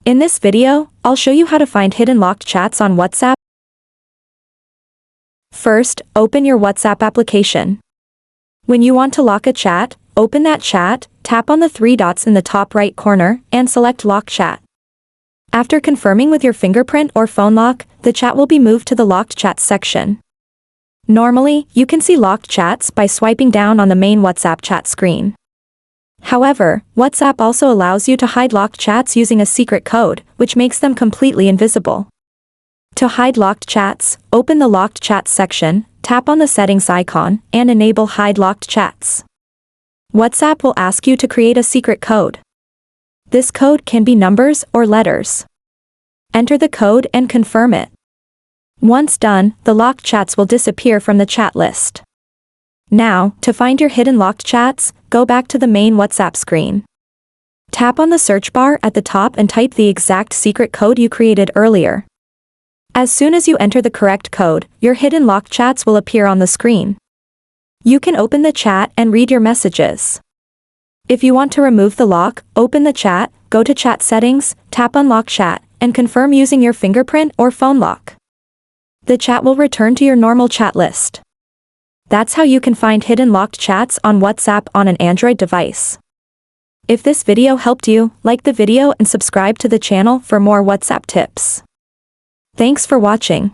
In this video, I'll show you how to find hidden locked chats on WhatsApp. First, open your WhatsApp application. When you want to lock a chat, open that chat, tap on the three dots in the top right corner, and select Lock Chat. After confirming with your fingerprint or phone lock, the chat will be moved to the Locked Chats section. Normally, you can see locked chats by swiping down on the main WhatsApp chat screen. However, WhatsApp also allows you to hide locked chats using a secret code, which makes them completely invisible. To hide locked chats, open the Locked Chats section, tap on the settings icon, and enable Hide Locked Chats. WhatsApp will ask you to create a secret code. This code can be numbers or letters. Enter the code and confirm it. Once done, the locked chats will disappear from the chat list. Now, to find your hidden locked chats, go back to the main WhatsApp screen. Tap on the search bar at the top and type the exact secret code you created earlier. As soon as you enter the correct code, your hidden locked chats will appear on the screen. You can open the chat and read your messages. If you want to remove the lock, open the chat, go to Chat Settings, tap on Lock Chat, and confirm using your fingerprint or phone lock. The chat will return to your normal chat list. That's how you can find hidden locked chats on WhatsApp on an Android device. If this video helped you, like the video and subscribe to the channel for more WhatsApp tips. Thanks for watching.